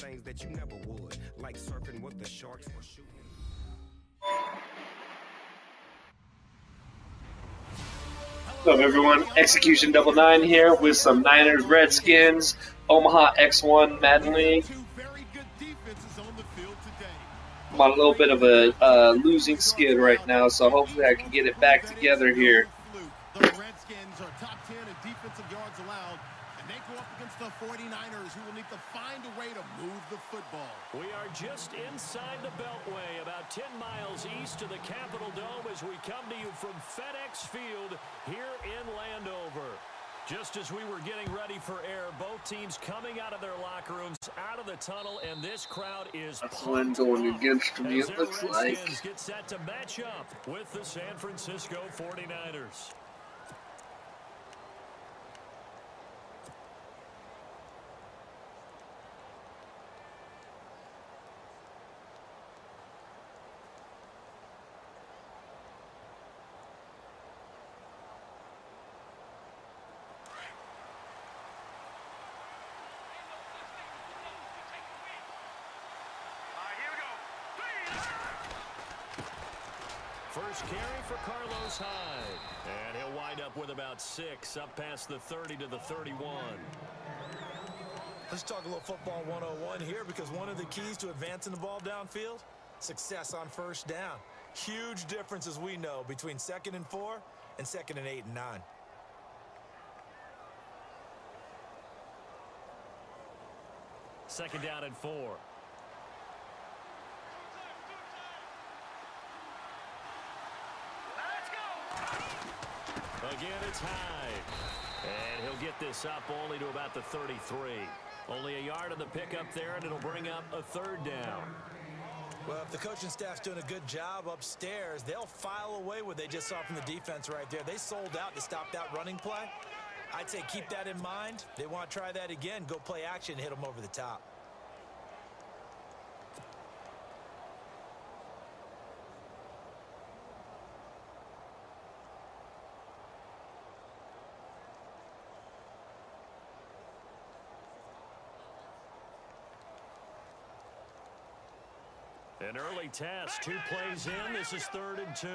things that you never would, like surfing with the sharks or shooting. What's up, everyone? Execution 99 here with some Niners Redskins OmahaX1 Madden League. I'm on a little bit of a losing skid right now, so hopefully I can get it back together here. The Redskins are top 10 in defensive yards allowed, and they go up against the 49ers, who will need to find a way to move the football. We are just inside the Beltway, about 10 miles east of the Capitol Dome as we come to you from FedEx Field here in Landover. Just as we were getting ready for air, both teams coming out of their locker rooms, out of the tunnel, and this crowd is pumped going against me, it looks like. Get set to match up with the San Francisco 49ers. First carry for Carlos Hyde. And he'll wind up with about 6, up past the 30 to the 31. Let's talk a little football 101 here, because one of the keys to advancing the ball downfield, success on first down. Huge difference, as we know, between 2nd and 4 and 2nd and 8 and 9. Second down and 4. Again, it's Hyde. And he'll get this up only to about the 33. Only a yard on the pickup there, and it'll bring up a 3rd down. Well, if the coaching staff's doing a good job upstairs, they'll file away what they just saw from the defense right there. They sold out to stop that running play. I'd say keep that in mind. They want to try that again. Go play action, hit them over the top. An early test, 2 plays in. This is 3rd and 2.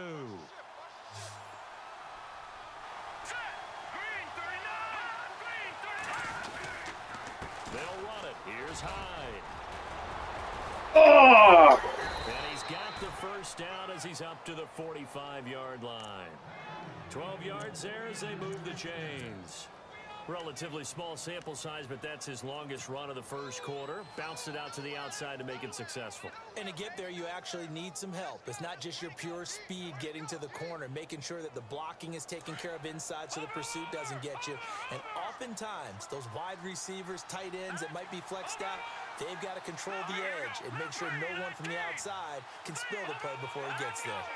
They'll run it. Here's Hyde. Oh! And he's got the first down as he's up to the 45-yard line. 12 yards there as they move the chains. Relatively small sample size, but that's his longest run of the first quarter. Bounced it out to the outside to make it successful. And to get there, you actually need some help. It's not just your pure speed getting to the corner, making sure that the blocking is taken care of inside so the pursuit doesn't get you. And oftentimes, those wide receivers, tight ends that might be flexed out, they've got to control the edge and make sure no one from the outside can spill the play before he gets there.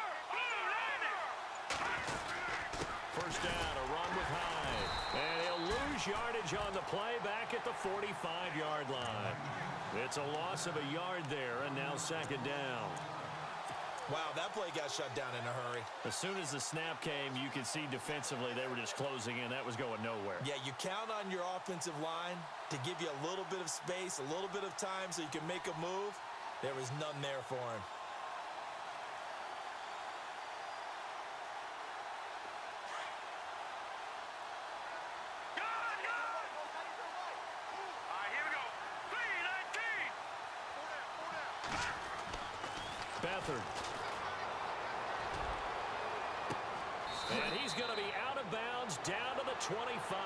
First down, a run with Hyde. And he'll lose yardage on the play back at the 45-yard line. It's a loss of a yard there, and now 2nd down. Wow, that play got shut down in a hurry. As soon as the snap came, you could see defensively they were just closing in. That was going nowhere. Yeah, you count on your offensive line to give you a little bit of space, a little bit of time so you can make a move. There was none there for him. Beathard. And he's going to be out of bounds down to the 25.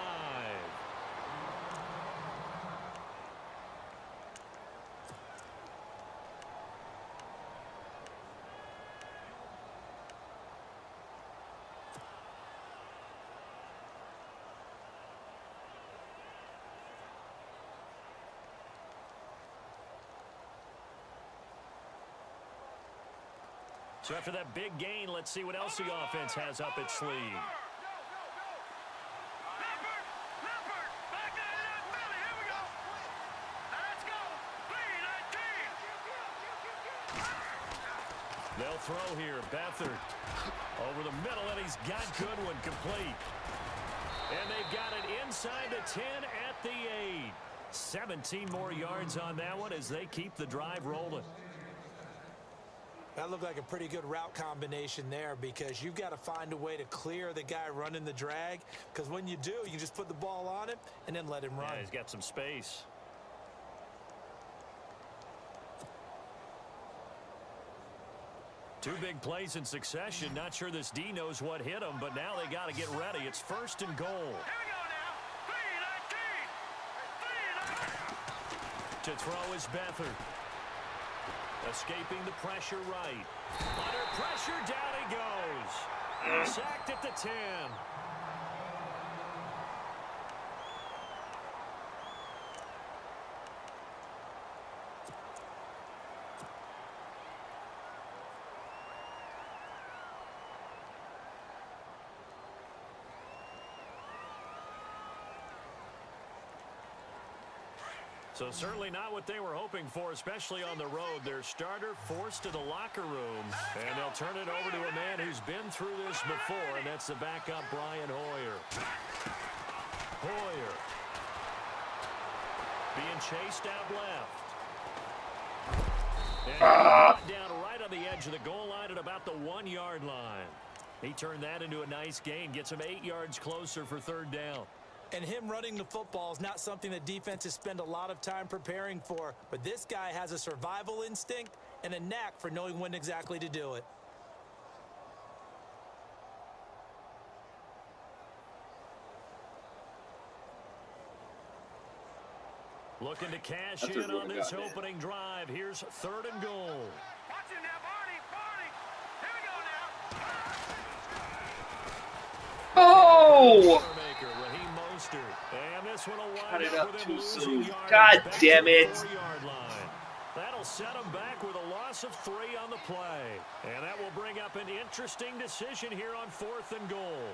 So after that big gain, let's see what else the offense has up its sleeve. They'll throw here. Beathard over the middle, and he's got Goodwin complete. And they've got it inside the 10 at the 8. 17 more yards on that one as they keep the drive rolling. That looked like a pretty good route combination there, because you've got to find a way to clear the guy running the drag, because when you do, you can just put the ball on him and then let him run. Yeah, he's got some space. Two big plays in succession. Not sure this D knows what hit him, but now they got to get ready. It's 1st and goal. To throw is Beathard. Escaping the pressure right. Under pressure, down he goes. Sacked at the 10. So certainly not what they were hoping for, especially on the road. Their starter forced to the locker room, and they'll turn it over to a man who's been through this before, and that's the backup Brian Hoyer. Hoyer being chased out left. And got down right on the edge of the goal line at about the 1-yard line. He turned that into a nice gain, gets him 8 yards closer for 3rd down. And him running the football is not something that defenses spend a lot of time preparing for. But this guy has a survival instinct and a knack for knowing when exactly to do it. Looking to cash in on this opening drive. Here's 3rd and goal. Watch it now, Barney. Barney. Here we go now. Oh! And this one will Cut wind it up up with him too losing soon. yardage God back damn to the it. 4-yard line. That'll set him back with a loss of 3 on the play. And that will bring up an interesting decision here on 4th and goal.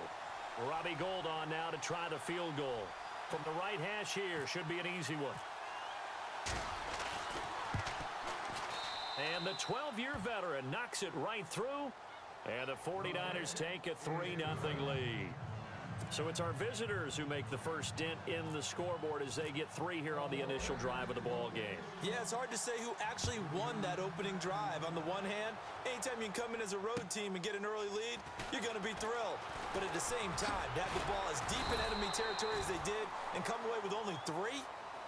Robbie Gould on now to try the field goal. From the right hash here, should be an easy one. And the 12-year veteran knocks it right through. And the 49ers take a 3-0 lead. So it's our visitors who make the first dent in the scoreboard as they get 3 here on the initial drive of the ball game. Yeah, it's hard to say who actually won that opening drive. On the one hand, anytime you can come in as a road team and get an early lead, you're going to be thrilled. But at the same time, to have the ball as deep in enemy territory as they did and come away with only 3,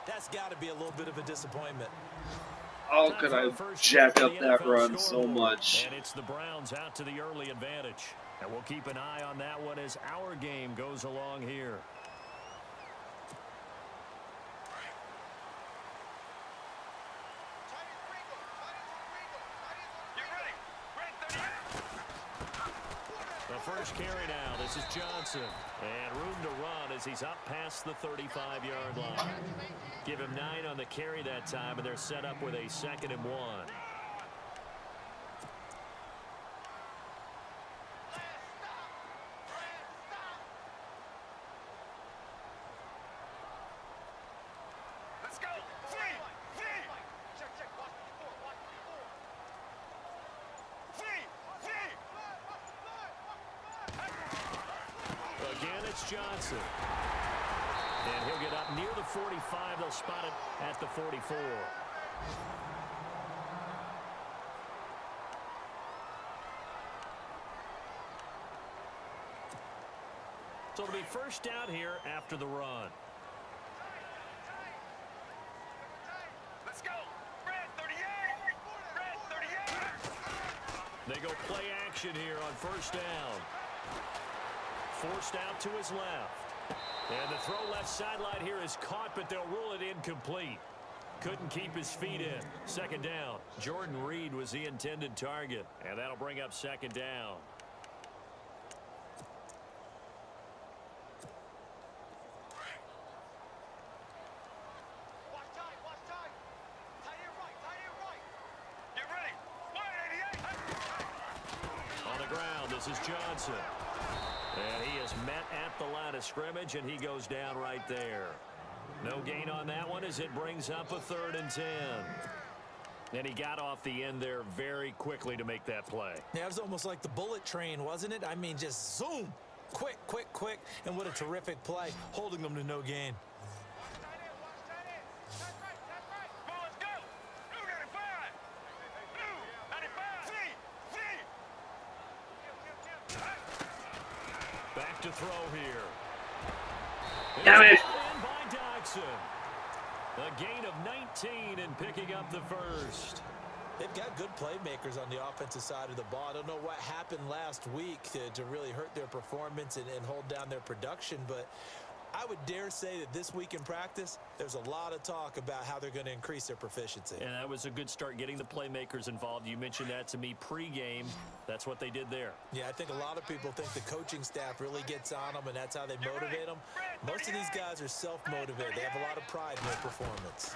that's got to be a little bit of a disappointment. How could I jack up that run so much? And it's the Browns out to the early advantage. And we'll keep an eye on that one as our game goes along here. The first carry now. This is Johnson. And room to run as he's up past the 35-yard line. Give him 9 on the carry that time, and they're set up with a 2nd and 1. Johnson. And he'll get up near the 45. They'll spot it at the 44. So it'll be first down here after the run. Let's go. Red 38. Red 38. They go play action here on first down. Forced out to his left. And the throw left sideline here is caught, but they'll rule it incomplete. Couldn't keep his feet in. 2nd down. Jordan Reed was the intended target. And that'll bring up 2nd down. Watch time. Watch time. Tight end right. Tight end right. Get ready. Line 88. On the ground, this is Johnson. And he is met at the line of scrimmage, and he goes down right there. No gain on that one as it brings up a 3rd and 10. And he got off the end there very quickly to make that play. Yeah, it was almost like the bullet train, wasn't it? I mean, just zoom. Quick, quick, quick. And what a terrific play, holding them to no gain. Back to throw here. Damn it. It's in by Dodson. A gain of 19 and picking up the first. They've got good playmakers on the offensive side of the ball. I don't know what happened last week to really hurt their performance and hold down their production, but I would dare say that this week in practice, there's a lot of talk about how they're going to increase their proficiency. And that was a good start getting the playmakers involved. You mentioned that to me pregame. That's what they did there. Yeah, I think a lot of people think the coaching staff really gets on them, and that's how they motivate them. Most of these guys are self-motivated. They have a lot of pride in their performance.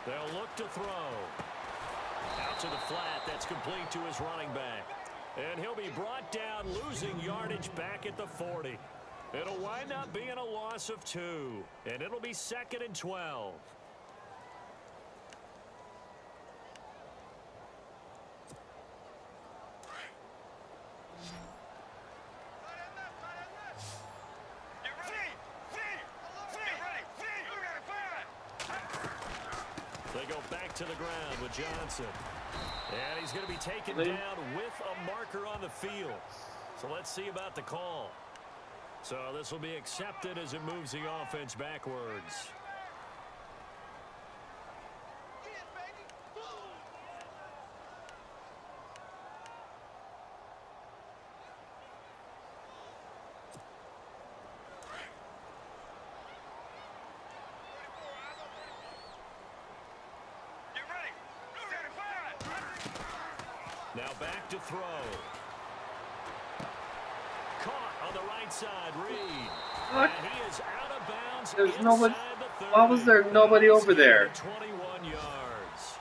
They'll look to throw. Out to the flat. That's complete to his running back. And he'll be brought down, losing yardage back at the 40. It'll wind up being a loss of 2. And it'll be 2nd and 12. They go back to the ground with Johnson. And he's going to be taken down with a marker on the field. So let's see about the call. So this will be accepted as it moves the offense backwards. Now back to throw. Caught on the right side, Reed. What? And he is out of bounds. There's nobody. The 30. Why was there nobody over there? 21 yards.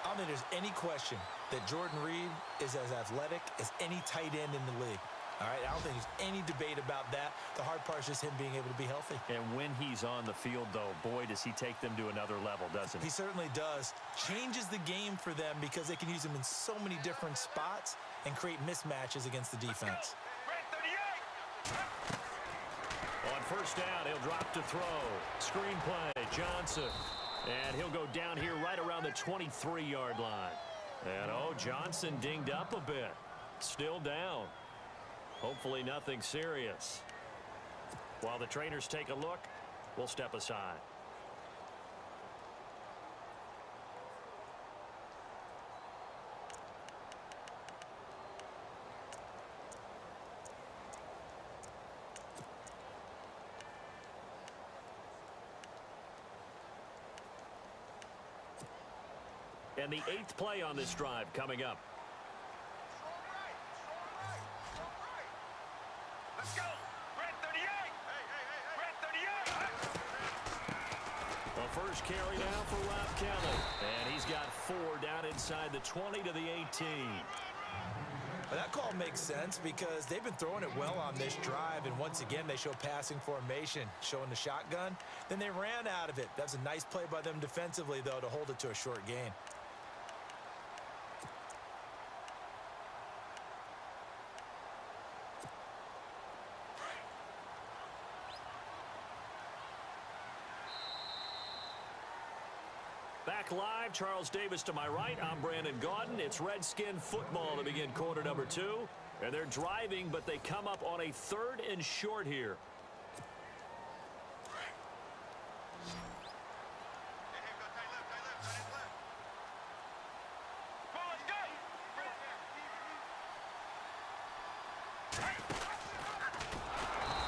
I don't think there's any question that Jordan Reed is as athletic as any tight end in the league. All right, I don't think there's any debate about that. The hard part is just him being able to be healthy. And when he's on the field, though, boy, does he take them to another level, doesn't he? He certainly does. Changes the game for them because they can use him in so many different spots and create mismatches against the defense. On first down, he'll drop to throw. Screen play, Johnson. And he'll go down here right around the 23-yard line. And, oh, Johnson dinged up a bit. Still down. Hopefully nothing serious. While the trainers take a look, we'll step aside. And the 8th play on this drive coming up. Let's go. Red 38. Hey. Red 38. The first carry now for Rob Kelly. And he's got 4 down inside the 20 to the 18. Well, that call makes sense because they've been throwing it well on this drive, and once again they show passing formation, showing the shotgun. Then they ran out of it. That's a nice play by them defensively, though, to hold it to a short gain. Back live, Charles Davis to my right. I'm Brandon Gaudin. It's Redskin football to begin quarter number 2. And they're driving, but they come up on a 3rd and short here.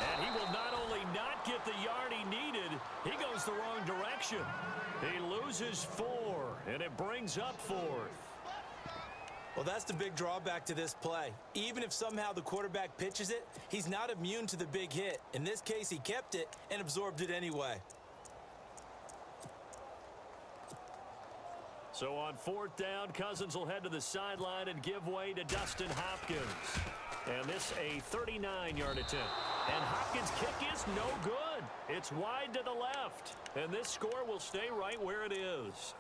And he will not only not get the yard he needed, he goes the wrong direction. He loses 4, and it brings up 4th. Well, that's the big drawback to this play. Even if somehow the quarterback pitches it, he's not immune to the big hit. In this case, he kept it and absorbed it anyway. So on 4th down, Cousins will head to the sideline and give way to Dustin Hopkins. And this a 39-yard attempt. And Hopkins' kick is no good. It's wide to the left. And this score will stay right where it is.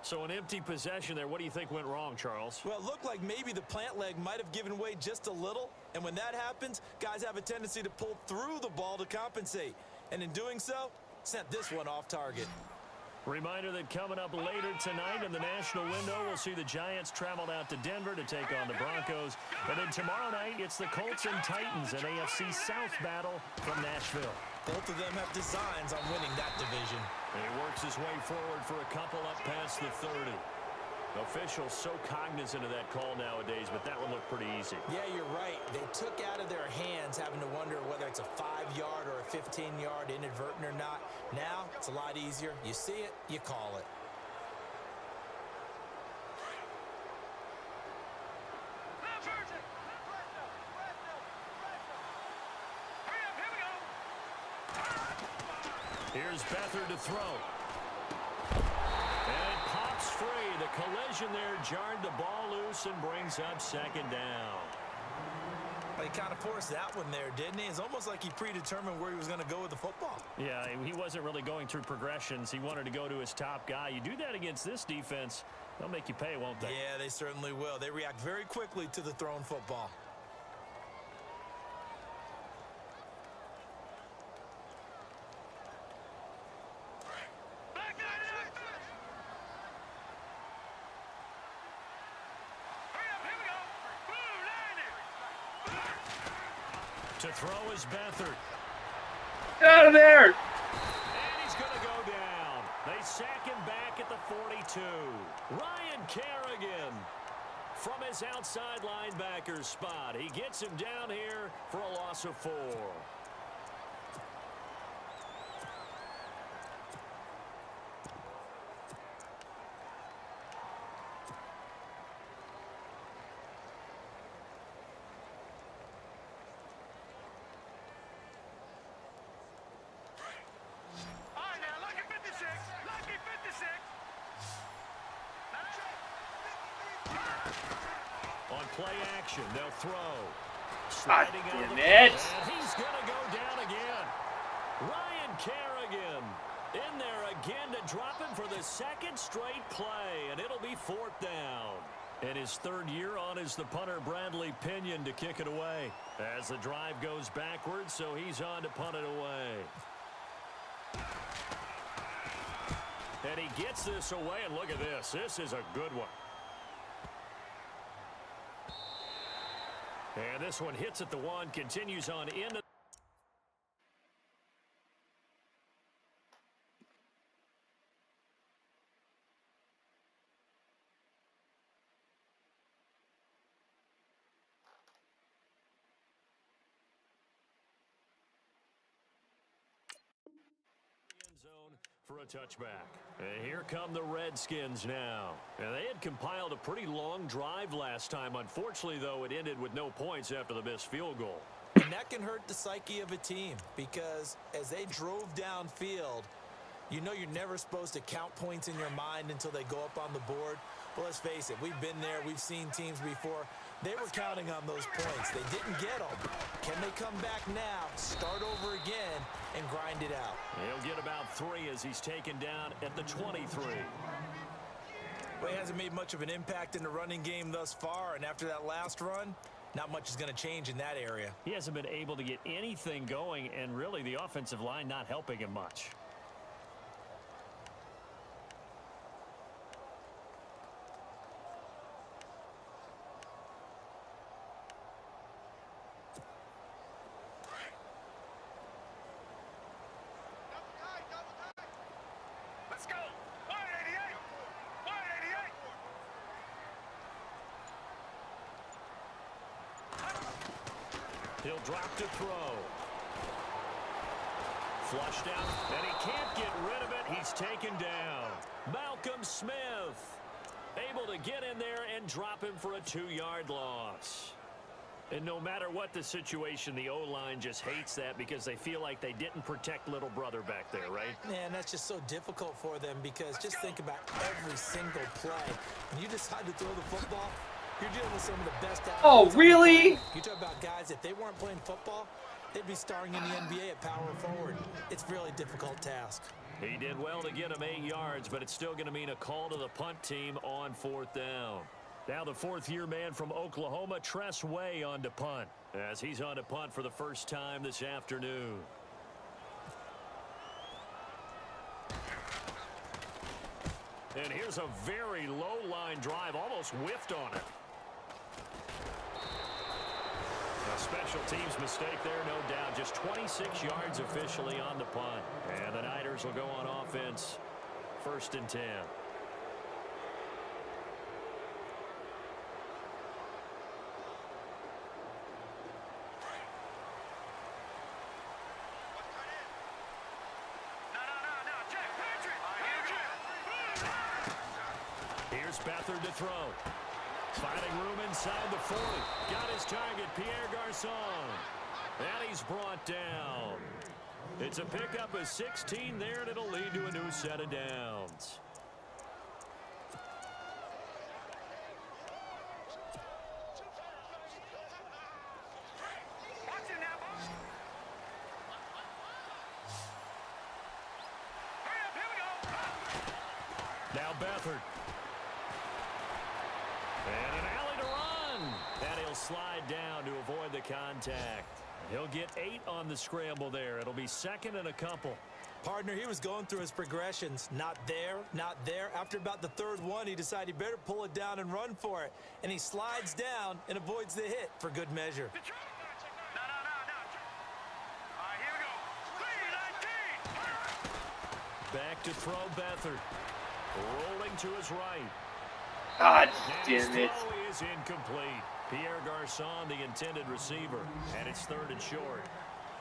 So an empty possession there. What do you think went wrong, Charles? Well, it looked like maybe the plant leg might have given way just a little. And when that happens, guys have a tendency to pull through the ball to compensate. And in doing so, sent this one off target. Reminder that coming up later tonight in the national window, we'll see the Giants travel out to Denver to take on the Broncos. And then tomorrow night, it's the Colts and Titans, an AFC South battle from Nashville. Both of them have designs on winning that division. And he works his way forward for a couple up past the 30. Officials so cognizant of that call nowadays, but that one looked pretty easy. Yeah, you're right. They took out of their hands having to wonder whether it's a 5-yard or a 15-yard inadvertent or not. Now, it's a lot easier. You see it, you call it. Here's Beathard to throw. And it pops free. The collision there jarred the ball loose and brings up second down. Well, he kind of forced that one there, didn't he? It's almost like he predetermined where he was going to go with the football. Yeah, he wasn't really going through progressions. He wanted to go to his top guy. You do that against this defense, they'll make you pay, won't they? Yeah, they certainly will. They react very quickly to the thrown football. To throw is Beathard. Out of there! And he's going to go down. They sack him back at the 42. Ryan Kerrigan from his outside linebacker spot. He gets him down here for a loss of 4. On play action, they'll throw. Sliding out of the damn it. and he's going to go down again. Ryan Kerrigan in there again to drop him for the second straight play, and it'll be 4th down. And his 3rd year on is the punter Bradley Pinion to kick it away. As the drive goes backwards, so he's on to punt it away. And he gets this away, and look at this. This is a good one. And this one hits at the 1, continues on into end zone for a touchback. And here come the Redskins now. And they had compiled a pretty long drive last time. Unfortunately, though, it ended with no points after the missed field goal. And that can hurt the psyche of a team because as they drove downfield, you know you're never supposed to count points in your mind until they go up on the board. But let's face it, we've been there. We've seen teams before. They were counting on those points. They didn't get them. Can they come back now, start over again, and grind it out? He'll get about 3 as he's taken down at the 23. Well, he hasn't made much of an impact in the running game thus far, and after that last run, not much is going to change in that area. He hasn't been able to get anything going, and really the offensive line not helping him much. Let's go! 188! 188! He'll drop to throw. Flushed out, and he can't get rid of it. He's taken down. Malcolm Smith able to get in there and drop him for a 2-yard loss. And no matter what the situation, the O-line just hates that because they feel like they didn't protect little brother back there, right? Man, that's just so difficult for them because just think about every single play. When you decide to throw the football, you're dealing with some of the best athletes. Oh, really? You talk about guys, if they weren't playing football, they'd be starring in the NBA at power forward. It's a really difficult task. He did well to get him 8 yards, but it's still going to mean a call to the punt team on 4th down. Now the 4th-year man from Oklahoma, Tress Way, on to punt, as he's on to punt for the first time this afternoon. And here's a very low line drive, almost whiffed on it. A special teams mistake there, no doubt. Just 26 yards officially on the punt. And the Niners will go on offense. 1st and 10. Here's Beathard to throw. Finding room inside the 40. Got his target, Pierre Garçon. And he's brought down. It's a pickup of 16 there, and it'll lead to a new set of downs. Now Beathard. And an alley to run. And he'll slide down to avoid the contact. He'll get 8 on the scramble there. It'll be 2nd and a couple. Partner, he was going through his progressions. Not there, not there. After about the 3rd one, he decided he better pull it down and run for it. And he slides down and avoids the hit for good measure. Back to throw Beathard. Rolling to his right. God And damn it. his throw is incomplete. Pierre Garçon, the intended receiver. And it's 3rd and short.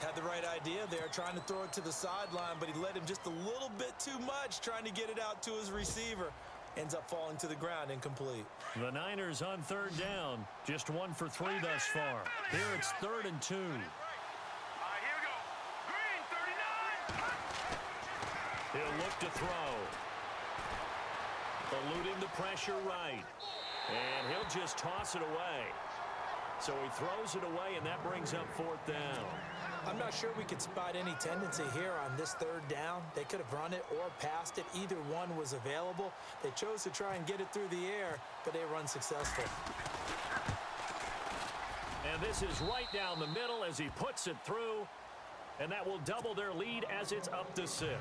Had the right idea there, trying to throw it to the sideline, but he led him just a little bit too much, trying to get it out to his receiver. Ends up falling to the ground, incomplete. The Niners on 3rd down. Just 1 for 3 thus far. Here it's 3rd and 2. He'll look to throw. Eluding the pressure right. And he'll just toss it away. So he throws it away, and that brings up 4th down. I'm not sure we could spot any tendency here on this 3rd down. They could have run it or passed it. Either one was available. They chose to try and get it through the air, but they were unsuccessful. And this is right down the middle as he puts it through. And that will double their lead as it's up to 6.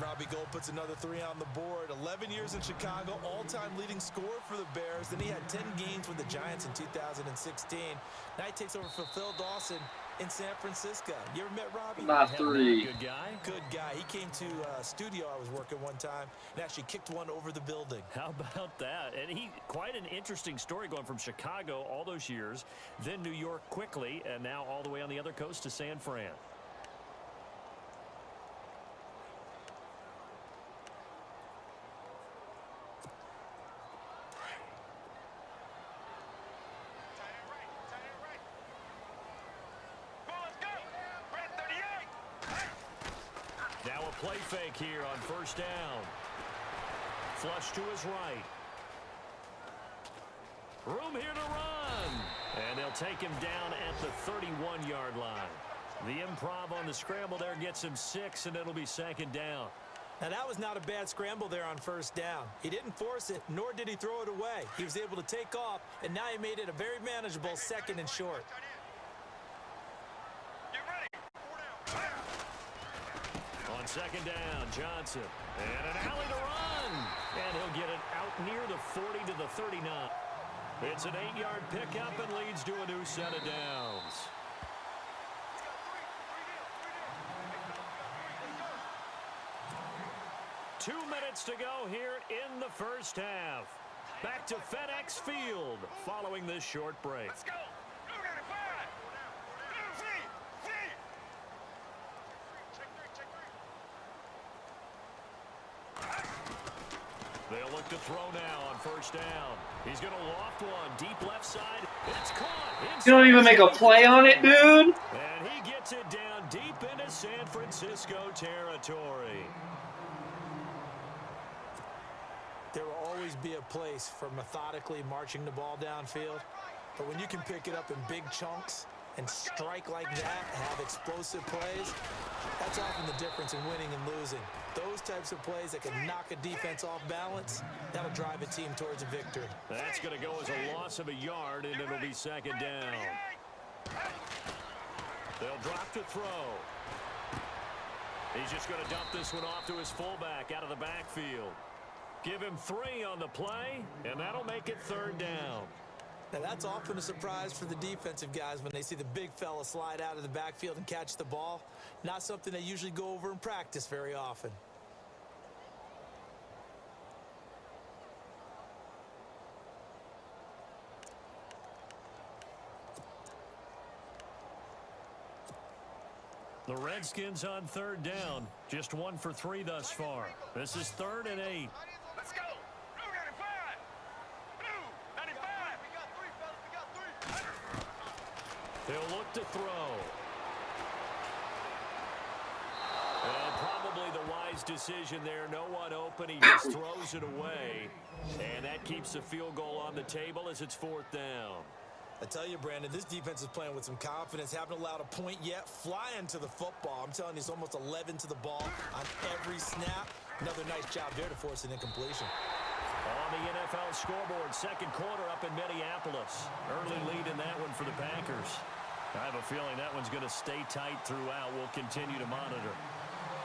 Robbie Gould puts another 3 on the board. 11 years in Chicago, all-time leading scorer for the Bears. Then he had 10 games with the Giants in 2016. Now he takes over for Phil Dawson in San Francisco. You ever met Robbie? Not 3. Good guy. Good guy. He came to a studio I was working one time and actually kicked one over the building. How about that? And he, quite an interesting story going from Chicago all those years, then New York quickly, and now all the way on the other coast to San Fran. Now a play fake here on 1st down. Flush to his right. Room here to run. And they'll take him down at the 31-yard line. The improv on the scramble there gets him 6, and it'll be 2nd down. Now, that was not a bad scramble there on 1st down. He didn't force it, nor did he throw it away. He was able to take off, and now he made it a very manageable 2nd and short. On 2nd down, Johnson. And an alley to run. And he'll get it out near the 40 to the 39. It's an 8-yard pickup and leads to a new set of downs. Two minutes to go here in the 1st half. Back to FedEx Field following this short break. Let's go. They'll look to throw now on 1st down. He's going to loft one deep left side. It's caught. You don't even make a play on it, dude. And he gets it down deep into San Francisco territory. There will always be a place for methodically marching the ball downfield. But when you can pick it up in big chunks and strike like that, have explosive plays, that's often the difference in winning and losing. Those types of plays that can knock a defense off balance, that'll drive a team towards a victory. That's going to go as a loss of a yard, and it'll be 2nd down. They'll drop to throw. He's just going to dump this one off to his fullback out of the backfield. Give him 3 on the play, and that'll make it 3rd down. Now, that's often a surprise for the defensive guys when they see the big fella slide out of the backfield and catch the ball. Not something they usually go over in practice very often. The Redskins on 3rd down. Just 1 for 3 thus far. This is 3rd and 8. Let's go. Blue 95. Blue 95. We got 3, fellas. We got 3. He'll look to throw. And probably the wise decision there. No one open. He just throws it away. And that keeps the field goal on the table as it's 4th down. I tell you, Brandon, this defense is playing with some confidence. Haven't allowed a point yet. Flying to the football. I'm telling you, it's almost 11 to the ball on every snap. Another nice job there to force an incompletion. On the NFL scoreboard, 2nd quarter up in Minneapolis. Early lead in that one for the Packers. I have a feeling that one's going to stay tight throughout. We'll continue to monitor.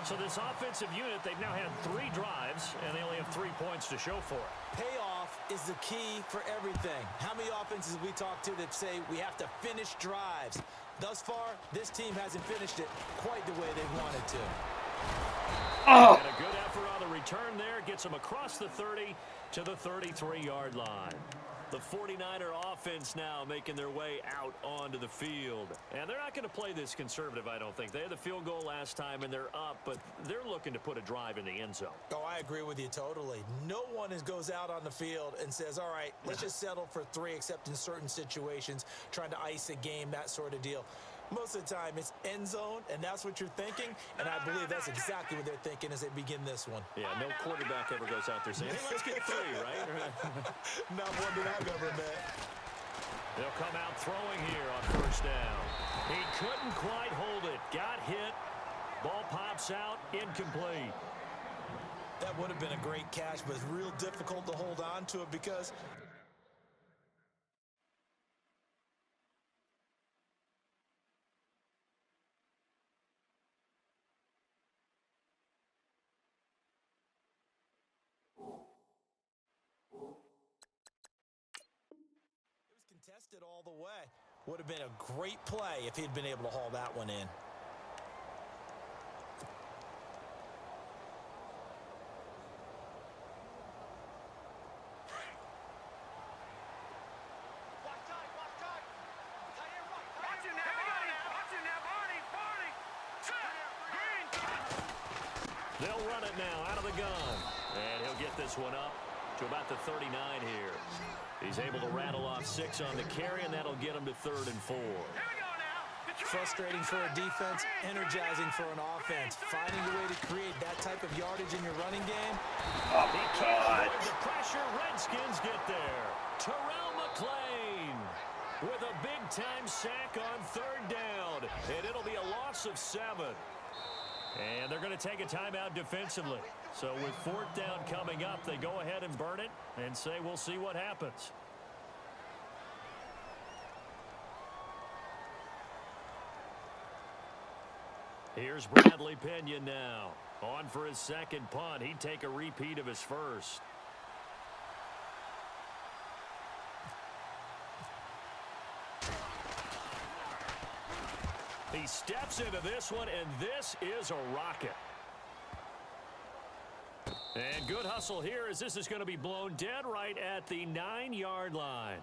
So this offensive unit, they've now had 3 drives, and they only have 3 points to show for it. Payoff is the key for everything. How many offenses we talk to that say we have to finish drives? Thus far, this team hasn't finished it quite the way they wanted to. Oh! And a good effort on the return there. Gets them across the 30 to the 33-yard line. The 49er offense now making their way out onto the field. And they're not going to play this conservative, I don't think. They had the field goal last time, and they're up, but they're looking to put a drive in the end zone. Oh, I agree with you totally. No one goes out on the field and says, all right, let's just settle for 3, except in certain situations, trying to ice a game, that sort of deal. Most of the time, it's end zone, and that's what you're thinking, and I believe that's exactly what they're thinking as they begin this one. Yeah, no quarterback ever goes out there saying, hey, let's get 3, right? Not one that I've ever met. They'll come out throwing here on 1st down. He couldn't quite hold it. Got hit. Ball pops out. Incomplete. That would have been a great catch, but it's real difficult to hold on to it because contested all the way. Would have been a great play if he'd been able to haul that one in. Watch time. Tight end right. Watch it now, Barney. Green. They'll run it now out of the gun. And he'll get this one up to about the 39 here. He's able to rattle off 6 on the carry, and that'll get him to 3rd and 4. Here we go now. Frustrating for a defense, energizing for an offense. Finding a way to create that type of yardage in your running game. Oh, my God. The pressure, Redskins get there. Terrell McClain with a big-time sack on 3rd down, and it'll be a loss of 7. And they're going to take a timeout defensively. So with 4th down coming up, they go ahead and burn it and say we'll see what happens. Here's Bradley Pena now. On for his 2nd punt. He'd take a repeat of his first. He steps into this one, and this is a rocket. And good hustle here as this is going to be blown dead right at the 9-yard line.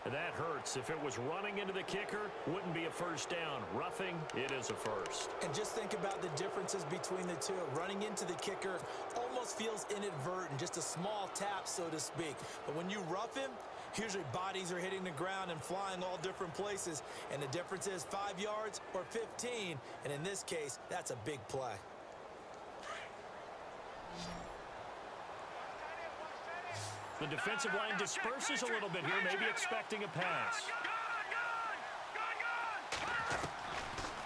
That hurts. If it was running into the kicker, wouldn't be a 1st down. Roughing, it is a 1st. And just think about the differences between the two. Running into the kicker almost feels inadvertent, just a small tap, so to speak. But when you rough him, usually bodies are hitting the ground and flying all different places. And the difference is 5 yards or 15. And in this case, that's a big play. The defensive line disperses a little bit here, maybe expecting a pass.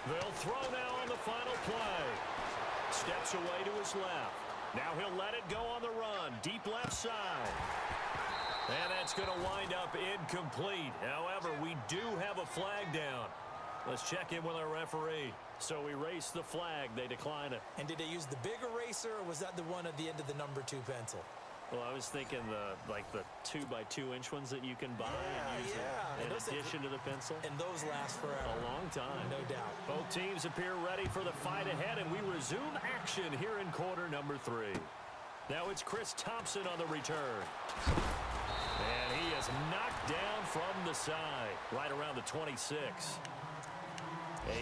They'll throw now on the final play. Steps away to his left. Now he'll let it go on the run. Deep left side. And that's going to wind up incomplete. However, we do have a flag down. Let's check in with our referee. So we race the flag. They decline it. And did they use the big eraser, or was that the one at the end of the number 2 pencil? Well, I was thinking the 2x2-inch ones that you can buy and use in addition to the pencil. And those last forever. A long time. No doubt. Both teams appear ready for the fight ahead, and we resume action here in quarter number 3. Now it's Chris Thompson on the return. And he is knocked down from the side, right around the 26.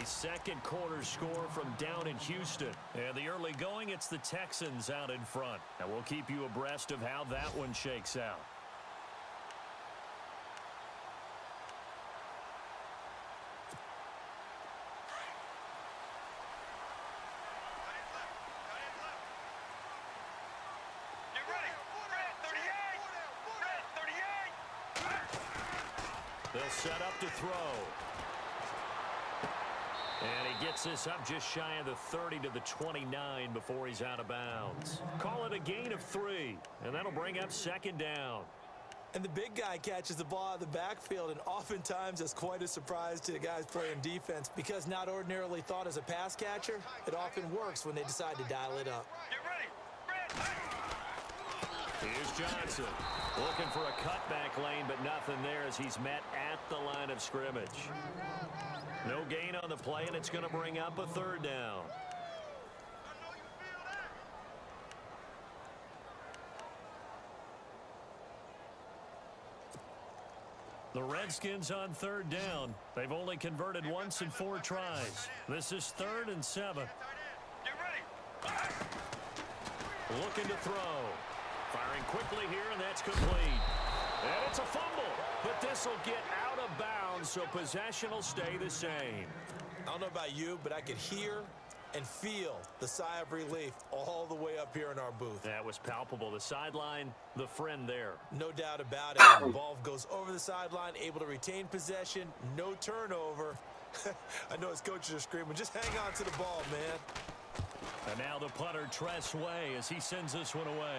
A second quarter score from down in Houston. And the early going, it's the Texans out in front. And we'll keep you abreast of how that one shakes out. Get ready. Red 38. Red 38. They'll set up to throw. And he gets this up just shy of the 30 to the 29 before he's out of bounds. Call it a gain of 3, and that'll bring up second down. And the big guy catches the ball out of the backfield, and oftentimes it's quite a surprise to the guys playing defense because not ordinarily thought as a pass catcher, it often works when they decide to dial it up. Get ready. Red. Here's Johnson looking for a cutback lane, but nothing there as he's met at the line of scrimmage. No gain on the play, and it's going to bring up a third down. The Redskins on third down. They've only converted once in 4 tries. This is 3rd and 7. Get ready. Looking to throw. Firing quickly here, and that's complete. And it's a fumble, but this will get out of bounds, so possession will stay the same. I don't know about you, but I could hear and feel the sigh of relief all the way up here in our booth. That was palpable. The sideline, the friend there. No doubt about it. The ball goes over the sideline, able to retain possession, no turnover. I know his coaches are screaming, just hang on to the ball, man. And now the punter, Tress Way, as he sends this one away.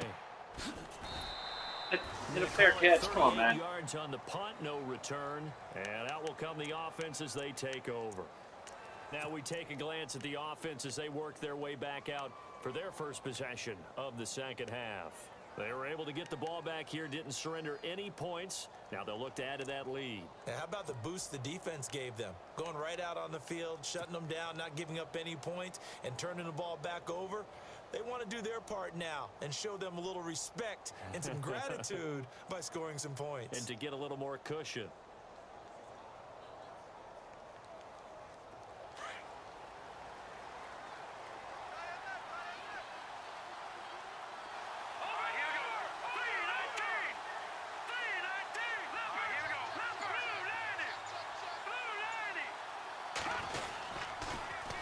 Hit a fair catch. Come on, man. Yards on the punt, no return. And out will come the offense as they take over. Now we take a glance at the offense as they work their way back out for their first possession of the second half. They were able to get the ball back here, didn't surrender any points. Now they'll look to add to that lead. Now, how about the boost the defense gave them? Going right out on the field, shutting them down, not giving up any points, and turning the ball back over. They want to do their part now and show them a little respect and some gratitude by scoring some points. And to get a little more cushion.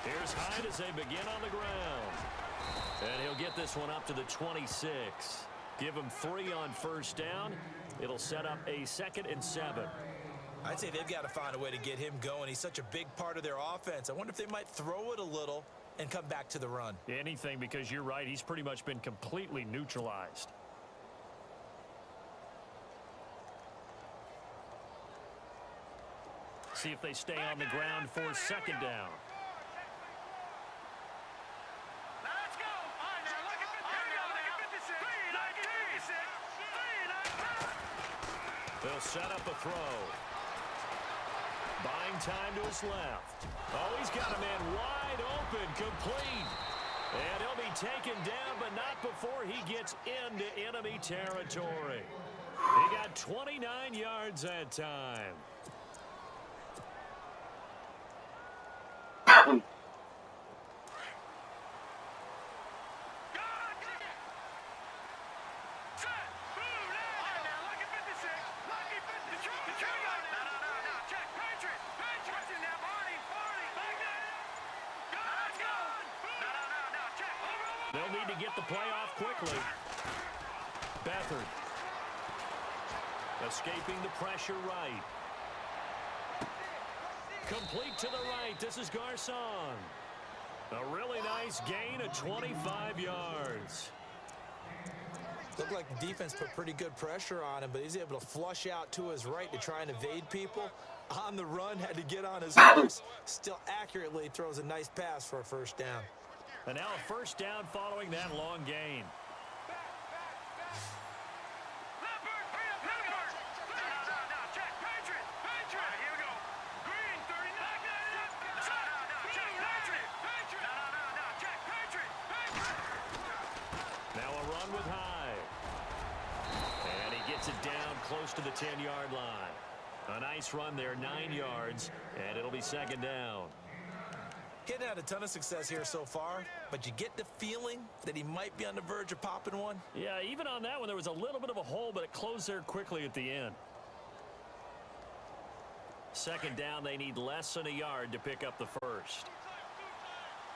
Here's Hyde as they begin on the ground. And he'll get this one up to the 26. Give him 3 on first down. It'll set up a 2nd and 7. I'd say they've got to find a way to get him going. He's such a big part of their offense. I wonder if they might throw it a little and come back to the run. Anything, because you're right. He's pretty much been completely neutralized. See if they stay on the ground for 2nd down. Let's go. They'll set up a throw. Buying time to his left. Oh, he's got a man wide open, complete. And he'll be taken down, but not before he gets into enemy territory. He got 29 yards that time. They'll need to get the play off quickly. Beathard. Escaping the pressure right. Complete to the right. This is Garcon. A really nice gain of 25 yards. Looked like the defense put pretty good pressure on him, but he's able to flush out to his right to try and evade people. On the run, had to get on his horse. Still accurately throws a nice pass for a first down. And now a first down following that long gain. Now a run with Hyde. And he gets it down close to the 10-yard line. A nice run there, 9 yards, and it'll be second down. Getting had a ton of success here so far, but you get the feeling that he might be on the verge of popping one. Yeah, even on that one, there was a little bit of a hole, but it closed there quickly at the end. Second down, they need less than a yard to pick up the first.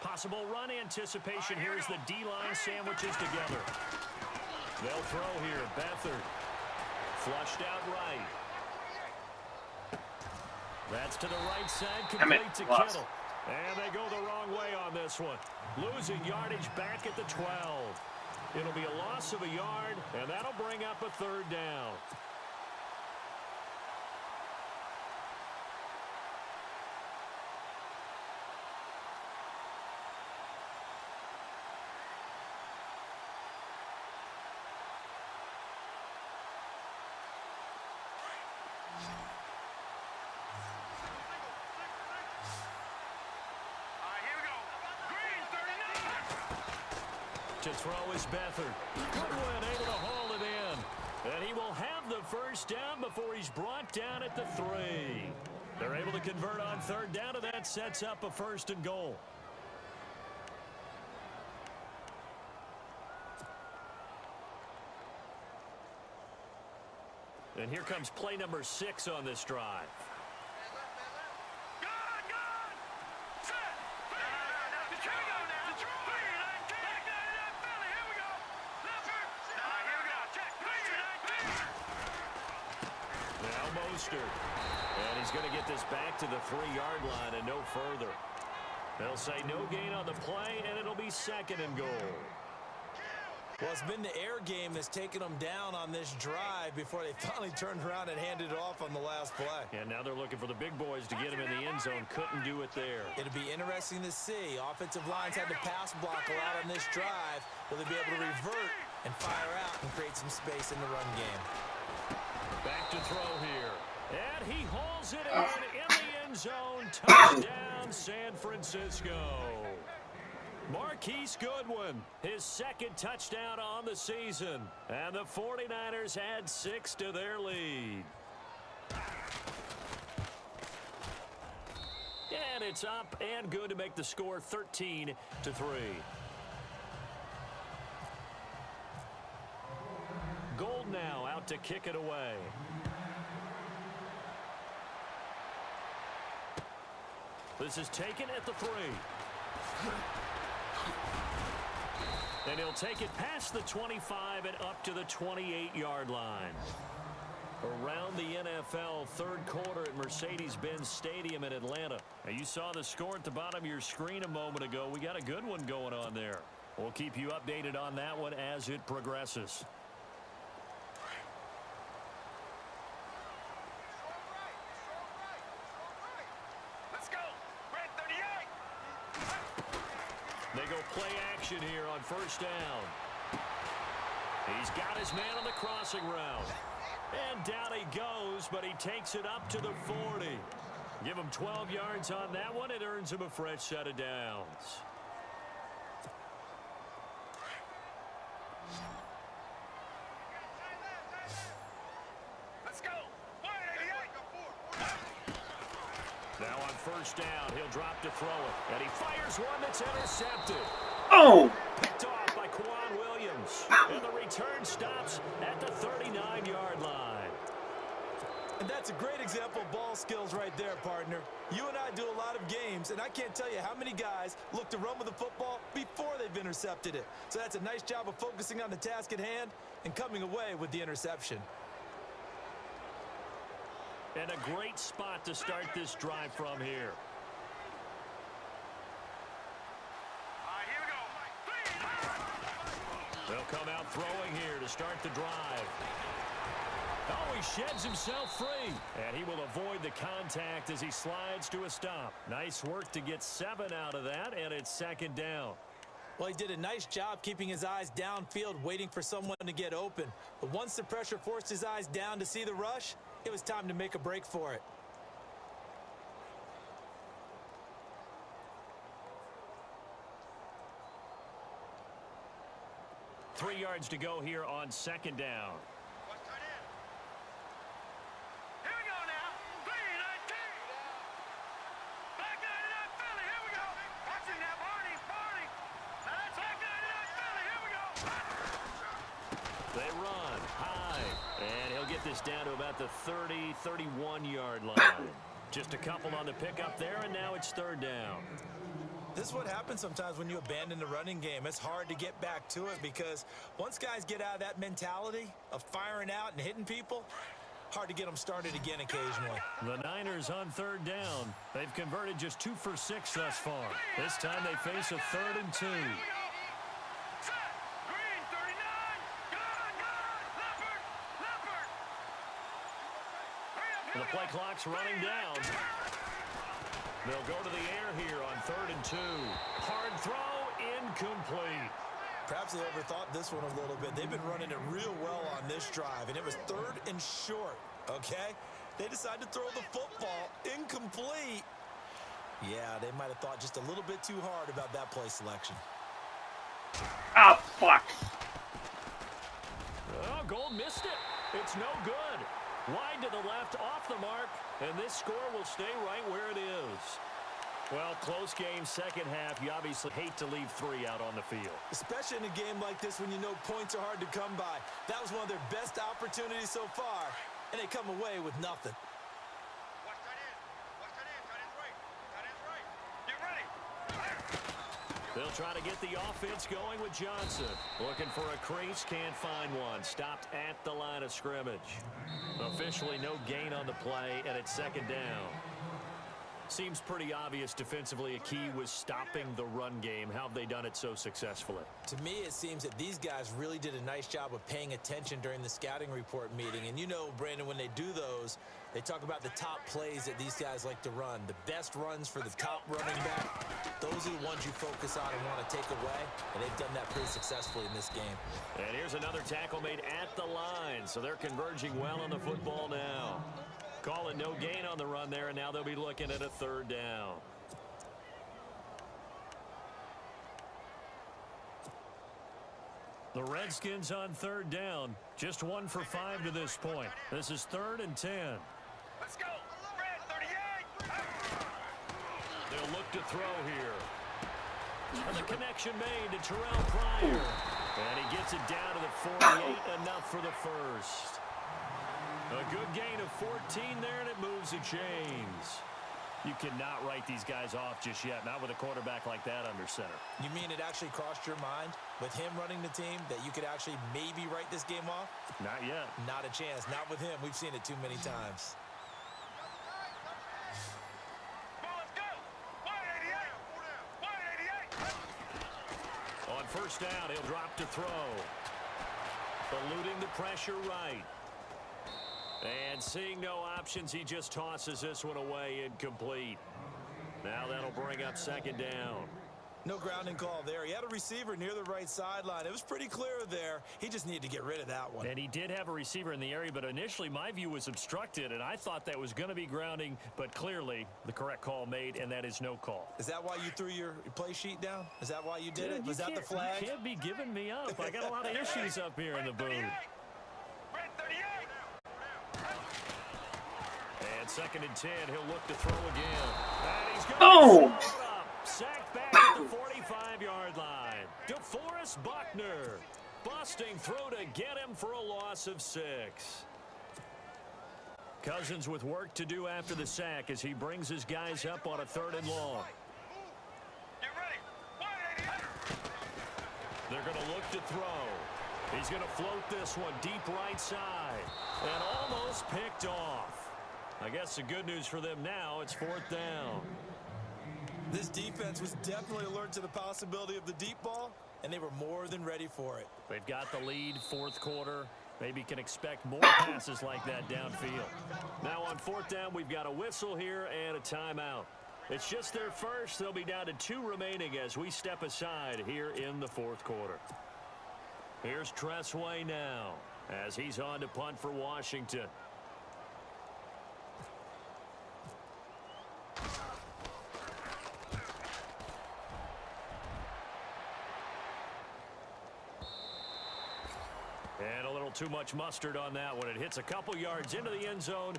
Possible run anticipation here as the D-line sandwiches together. They'll throw here. Beathard. Flushed out right. That's to the right side. Complete to Kittle. And they go the wrong way on this one. Losing yardage back at the 12. It'll be a loss of a yard, and that'll bring up a third down. To throw is Beathard. Goodwin able to haul it in. And he will have the first down before he's brought down at the 3. They're able to convert on third down, and that sets up a first and goal. And here comes play number 6 on this drive. And he's going to get this back to the 3-yard line and no further. They'll say no gain on the play, and it'll be second and goal. Well, it's been the air game that's taken them down on this drive before they finally turned around and handed it off on the last play. And now they're looking for the big boys to get him in the end zone. Couldn't do it there. It'll be interesting to see. Offensive lines had to pass block a lot on this drive. Will they be able to revert and fire out and create some space in the run game? Back to throw here. And he hauls it in the end zone. Touchdown, San Francisco. Marquise Goodwin, his second touchdown on the season. And the 49ers add 6 to their lead. And it's up and good to make the score 13-3. Gold now out to kick it away. This is taken at the 3. And he'll take it past the 25 and up to the 28-yard line. Around the NFL third quarter at Mercedes-Benz Stadium in Atlanta. Now, you saw the score at the bottom of your screen a moment ago. We got a good one going on there. We'll keep you updated on that one as it progresses. They go play action here on first down. He's got his man on the crossing route. And down he goes, but he takes it up to the 40. Give him 12 yards on that one. It earns him a fresh set of downs. Let's go. Now on first down, he'll drop to throw it. And he fires one that's intercepted. Oh! Picked off by Quan Williams. And the return stops at the 39-yard line. And that's a great example of ball skills right there, partner. You and I do a lot of games, and I can't tell you how many guys look to run with the football before they've intercepted it. So that's a nice job of focusing on the task at hand and coming away with the interception. And a great spot to start this drive from here. They'll come out throwing here to start the drive. Oh, he sheds himself free. And he will avoid the contact as he slides to a stop. Nice work to get 7 out of that, and it's second down. Well, he did a nice job keeping his eyes downfield, waiting for someone to get open. But once the pressure forced his eyes down to see the rush, it was time to make a break for it. Three yards to go here on second down. Watch tight end. Here we go now. 3-19. Back 99 Philly. Here we go. Watching that Barney. Now that's back 99 Philly. Here we go. They run high, and he'll get this down to about the 30, 31-yard line. Just a couple on the pickup there, and now it's third down. This is what happens sometimes when you abandon the running game. It's hard to get back to it because once guys get out of that mentality of firing out and hitting people, hard to get them started again occasionally. The Niners on third down. They've converted just 2 for 6 thus far. This time they face a 3rd and 2. Set. Green 39. Leopard. The play clock's running down. They'll go to the air here on 3rd and 2. Hard throw, incomplete. Perhaps they overthought this one a little bit. They've been running it real well on this drive, and it was 3rd and short, okay? They decided to throw the football incomplete. Yeah, they might have thought just a little bit too hard about that play selection. Ah, fuck. Oh, Gold missed it. It's no good. Wide to the left, off the mark, and this score will stay right where it is. Well, close game, second half. You obviously hate to leave 3 out on the field. Especially in a game like this when you know points are hard to come by. That was one of their best opportunities so far, and they come away with nothing. Watch tight end. Watch tight end. Tight end's right. Tight end's right. Get ready. They'll try to get the offense going with Johnson. Looking for a crease, can't find one. Stopped at the line of scrimmage. Officially no gain on the play, and it's second down. Seems pretty obvious defensively a key was stopping the run game. How have they done it so successfully? To me, it seems that these guys really did a nice job of paying attention during the scouting report meeting. And you know, Brandon, when they do those, they talk about the top plays that these guys like to run. The best runs for the top running back, those are the ones you focus on and want to take away. And they've done that pretty successfully in this game. And here's another tackle made at the line. So they're converging well on the football now. Call it no gain on the run there, and now they'll be looking at a 3rd down. The Redskins on 3rd down. Just 1 for 5 to this point. This is 3rd and 10. Let's go. Red 38. They'll look to throw here. And the connection made to Terrell Pryor. And he gets it down to the 48, enough for the first. A good gain of 14 there, and it moves the chains. You cannot write these guys off just yet, not with a quarterback like that under center. You mean it actually crossed your mind with him running the team that you could actually maybe write this game off? Not yet. Not a chance. Not with him. We've seen it too many times. Come on, let's go. 188. 188. On first down, he'll drop to throw. Eluding the pressure right. And seeing no options, he just tosses this one away, incomplete. Now that'll bring up second down. No grounding call there. He had a receiver near the right sideline. It was pretty clear there. He just needed to get rid of that one. And he did have a receiver in the area, but initially my view was obstructed, and I thought that was going to be grounding, but clearly the correct call made, and that is no call. Is that why you threw your play sheet down? Is that why you did it? Was that the You flag? can't be giving me up. I got a lot of issues up here in the booth. Red 38. And 2nd and 10, he'll look to throw again. And he's going Oh! to sacked back at the 45-yard line. DeForest Buckner busting through to get him for a loss of 6. Cousins with work to do after the sack as he brings his guys up on a 3rd and long. Get ready. 188. They're going to look to throw. He's going to float this one deep right side and almost picked off. I guess the good news for them now, it's 4th down. This defense was definitely alert to the possibility of the deep ball, and they were more than ready for it. They've got the lead, fourth quarter. Maybe can expect more passes like that downfield. Now on fourth down, we've got a whistle here and a timeout. It's just their first. They'll be down to 2 remaining as we step aside here in the fourth quarter. Here's Tressway now as he's on to punt for Washington. And a little too much mustard on that one. It hits a couple yards into the end zone.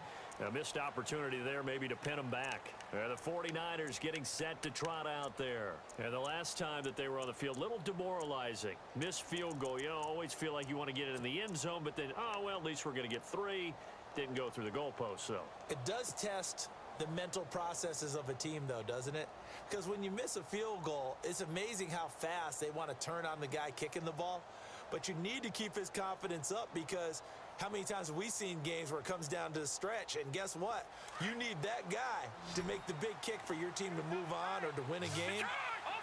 A missed opportunity there maybe to pin them back. The 49ers getting set to trot out there. And the last time that they were on the field, little demoralizing. Missed field goal. You always feel like you want to get it in the end zone, but then, oh, well, at least we're going to get 3. Didn't go through the goalpost, so. It does test the mental processes of a team, though, doesn't it? Because when you miss a field goal, it's amazing how fast they want to turn on the guy kicking the ball. But you need to keep his confidence up, because how many times have we seen games where it comes down to the stretch? And guess what? You need that guy to make the big kick for your team to move on or to win a game.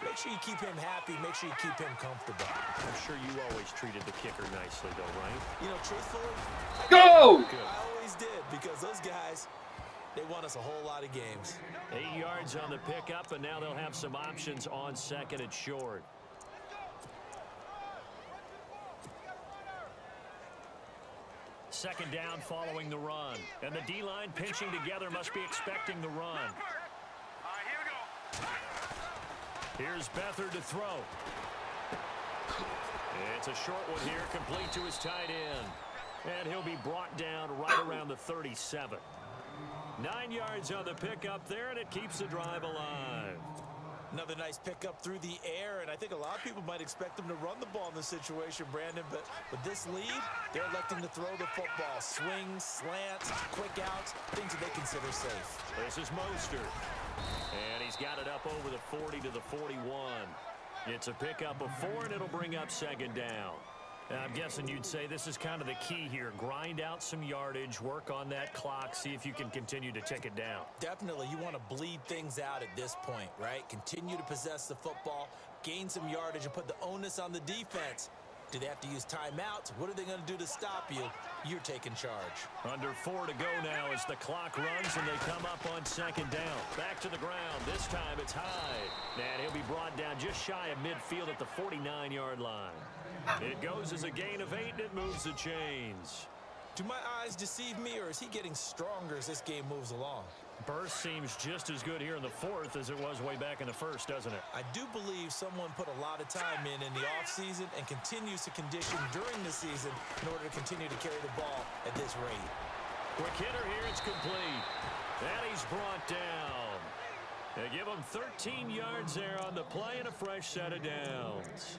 Make sure you keep him happy. Make sure you keep him comfortable. I'm sure you always treated the kicker nicely, though, right? You know, truthfully, Go! I always did, because those guys, they won us a whole lot of games. 8 yards on the pickup, and now they'll have some options on second and short. Second down following the run. And the D-line pinching together, must be expecting the run. All right, here we go. Here's Beathard to throw. It's a short one here, complete to his tight end. And he'll be brought down right around the 37. 9 yards on the pickup there, and it keeps the drive alive. Another nice pickup through the air, and I think a lot of people might expect them to run the ball in this situation, Brandon, but with this lead, they're electing to throw the football. Swings, slants, quick outs, things that they consider safe. This is Mostert. And he's got it up over the 40 to the 41. It's a pickup of 4, and it'll bring up second down. And I'm guessing you'd say this is kind of the key here. Grind out some yardage, work on that clock, see if you can continue to tick it down. Definitely, you want to bleed things out at this point, right? Continue to possess the football, gain some yardage, and put the onus on the defense. Do they have to use timeouts? What are they going to do to stop you? You're taking charge. Under 4 to go now as the clock runs and they come up on second down. Back to the ground. This time it's Hyde. And he'll be brought down just shy of midfield at the 49-yard line. It goes as a gain of 8, and it moves the chains. Do my eyes deceive me, or is he getting stronger as this game moves along? Burst seems just as good here in the fourth as it was way back in the first, doesn't it? I do believe someone put a lot of time in the offseason and continues to condition during the season in order to continue to carry the ball at this rate. Quick hitter here, it's complete. And he's brought down. They give him 13 yards there on the play and a fresh set of downs.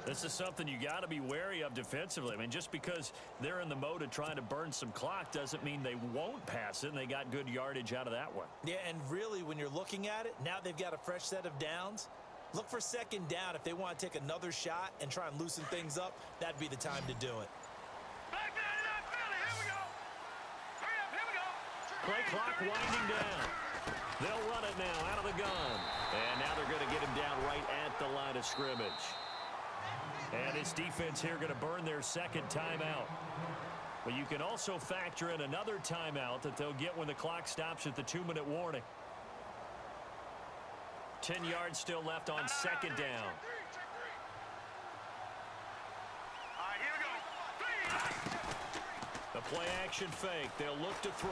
This is something you got to be wary of defensively. I mean, just because they're in the mode of trying to burn some clock doesn't mean they won't pass it, and they got good yardage out of that one. Yeah, and really, when you're looking at it, now they've got a fresh set of downs. Look for second down. If they want to take another shot and try and loosen things up, that'd be the time to do it. Back 99 Philly, here we go. Hurry up, here we go. Play clock winding down. They'll run it now out of the gun. And now they're going to get him down right at the line of scrimmage. And this defense here going to burn their second timeout. But you can also factor in another timeout that they'll get when the clock stops at the 2-minute warning. 10 yards still left on second down. All right, here we go. The play action fake. They'll look to throw.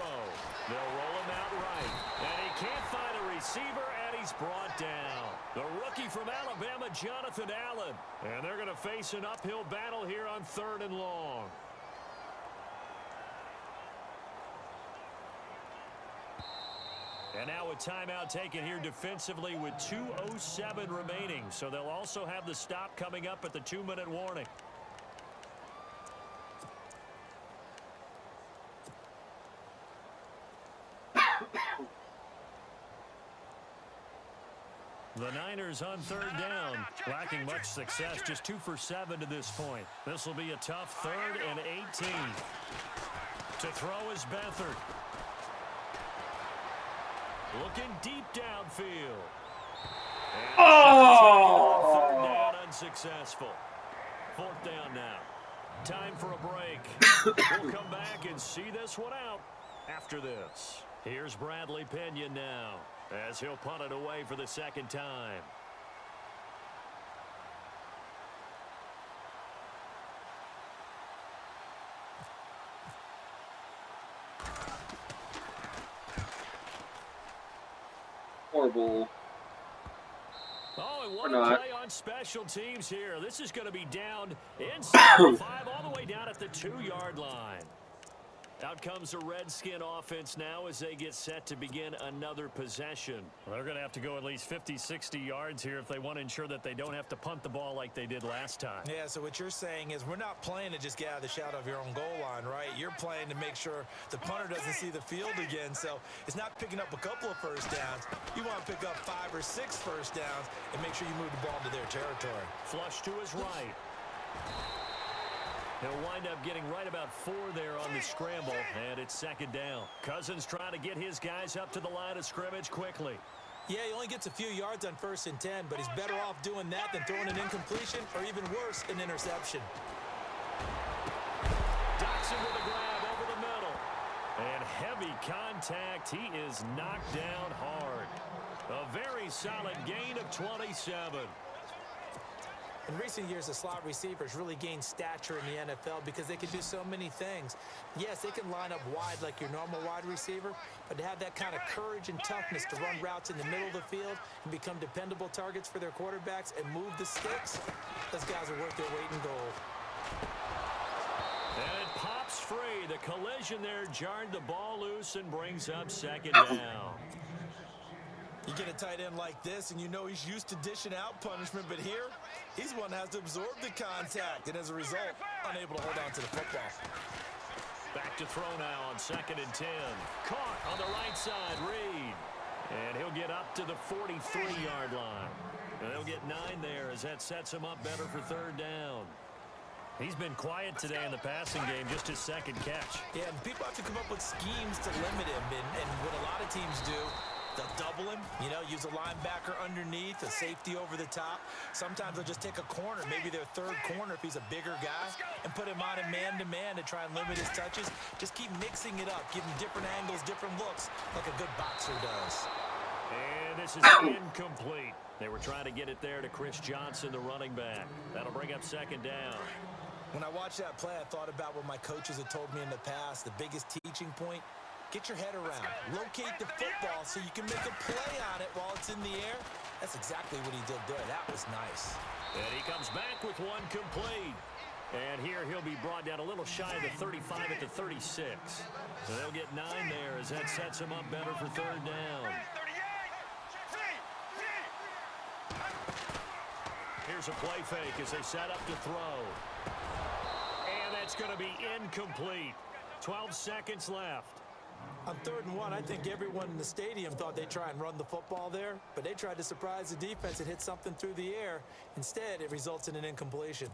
They'll roll him out right. And he can't find a receiver, and he's brought down. The rookie from Alabama, Jonathan Allen. And they're going to face an uphill battle here on 3rd and long. And now a timeout taken here defensively with 2:07 remaining. So they'll also have the stop coming up at the 2-minute warning. The Niners on 3rd down, lacking much success, just 2 for 7 to this point. This will be a tough 3rd and 18. To throw is Beathard. Looking deep downfield. And 3rd down on unsuccessful. 4th down now. Time for a break. We'll come back and see this one out after this. Here's Bradley Pinion now as he'll punt it away for the 2nd time. Horrible. Oh, and Or what a not. play on special teams here. This is going to be down inside the 5 all the way down at the 2-yard line. Out comes the Redskin offense now as they get set to begin another possession. Well, they're going to have to go at least 50, 60 yards here if they want to ensure that they don't have to punt the ball like they did last time. Yeah, so what you're saying is we're not playing to just get out of the shadow of your own goal line, right? You're playing to make sure the punter doesn't see the field again. So it's not picking up a couple of first downs. You want to pick up 5 or 6 first downs and make sure you move the ball into their territory. Flush to his right. He'll wind up getting right about 4 there on the scramble, and it's 2nd down. Cousins trying to get his guys up to the line of scrimmage quickly. Yeah, he only gets a few yards on 1st and 10, but he's better off doing that than throwing an incompletion or even worse, an interception. Dotson with a grab over the middle. And heavy contact. He is knocked down hard. A very solid gain of 27. In recent years, the slot receivers really gained stature in the NFL because they can do so many things. Yes, they can line up wide like your normal wide receiver, but to have that kind of courage and toughness to run routes in the middle of the field and become dependable targets for their quarterbacks and move the sticks, those guys are worth their weight in gold. And it pops free. The collision there jarred the ball loose and brings up 2nd down. You get a tight end like this, and you know he's used to dishing out punishment, but here, he's one that has to absorb the contact, and as a result, unable to hold on to the football. Back to throw now on 2nd and 10. Caught on the right side, Reed. And he'll get up to the 43-yard line. And they'll get 9 there as that sets him up better for 3rd down. He's been quiet today in the passing game, just his 2nd catch. Yeah, and people have to come up with schemes to limit him, and what a lot of teams do, they'll double him, you know, use a linebacker underneath, a safety over the top. Sometimes they'll just take a corner, maybe their 3rd corner if he's a bigger guy, and put him on a man-to-man to try and limit his touches. Just keep mixing it up, give him different angles, different looks, like a good boxer does. And this is incomplete. They were trying to get it there to Chris Johnson, the running back. That'll bring up 2nd down. When I watched that play, I thought about what my coaches had told me in the past. The biggest teaching point, get your head around. Locate the football so you can make a play on it while it's in the air. That's exactly what he did there. That was nice. And he comes back with 1 complete. And here he'll be brought down a little shy of the 35 at the 36. So they'll get 9 there as that sets him up better for 3rd down. Here's a play fake as they set up to throw. And that's going to be incomplete. 12 seconds left. On 3rd and 1, I think everyone in the stadium thought they'd try and run the football there, but they tried to surprise the defense and hit something through the air. Instead, it results in an incompletion.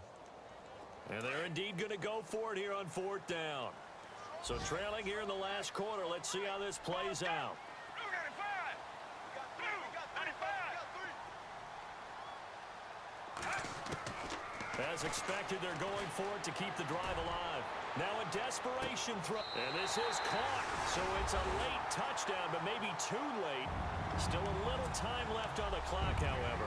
And they're indeed going to go for it here on 4th down. So trailing here in the last quarter, let's see how this plays out. As expected, they're going for it to keep the drive alive. Now a desperation throw. And this is caught. So it's a late touchdown, but maybe too late. Still a little time left on the clock, however.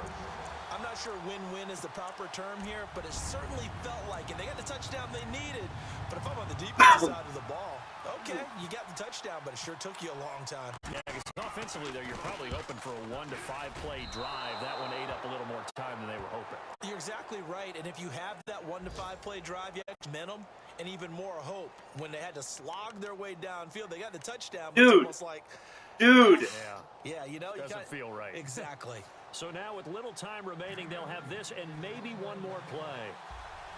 I'm not sure win-win is the proper term here, but it certainly felt like it. They got the touchdown they needed. But if I'm on the defensive side of the ball, okay, you got the touchdown, but it sure took you a long time. Yeah, because offensively there, you're probably hoping for a 1 to 5 play drive. That one ate up a little more time than they were hoping. You're exactly right, and if you have that 1 to 5 play drive, you have momentum and even more hope. When they had to slog their way downfield, they got the touchdown, but it's almost like... Yeah, you know, doesn't feel right. Exactly. So now with little time remaining, they'll have this and maybe one more play.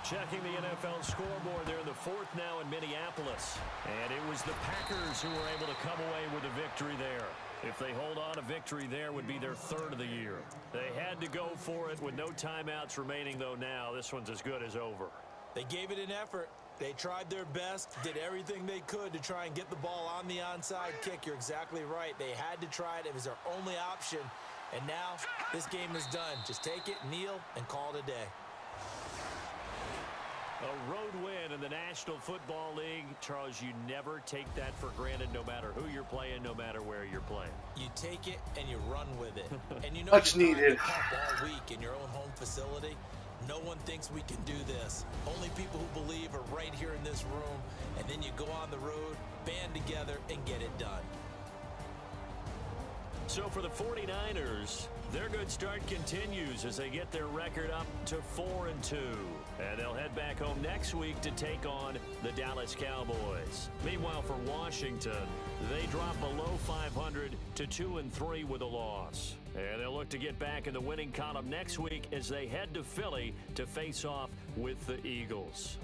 Checking the NFL scoreboard, they're in the 4th now in Minneapolis. And it was the Packers who were able to come away with a victory there. If they hold on, a victory there would be their 3rd of the year. They had to go for it with no timeouts remaining, though now this one's as good as over. They gave it an effort. They tried their best, did everything they could to try and get the ball on the onside kick. You're exactly right. They had to try it. It was their only option. And now this game is done. Just take it, kneel, and call it a day. A road win in the National Football League. Charles, you never take that for granted no matter who you're playing, no matter where you're playing. You take it and you run with it. And you know Much you're needed. all week in your own home facility. No one thinks we can do this. Only people who believe are right here in this room. And then you go on the road, band together, and get it done. So for the 49ers, their good start continues as they get their record up to 4-2. And they'll head back home next week to take on the Dallas Cowboys. Meanwhile, for Washington, they drop below 500 to 2-3 with a loss. And they'll look to get back in the winning column next week as they head to Philly to face off with the Eagles.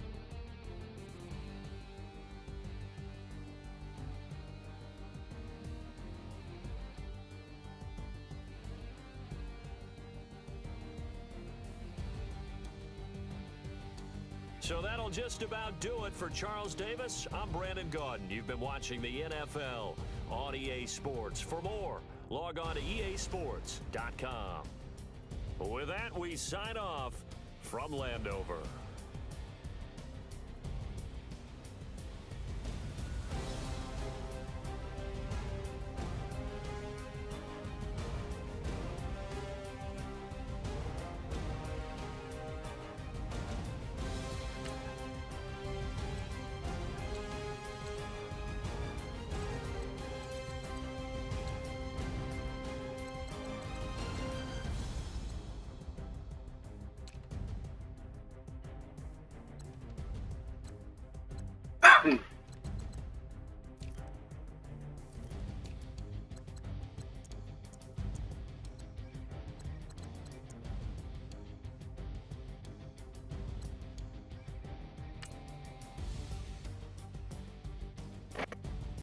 So that'll just about do it for Charles Davis. I'm Brandon Gaudin. You've been watching the NFL on EA Sports. For more, log on to easports.com. With that, we sign off from Landover.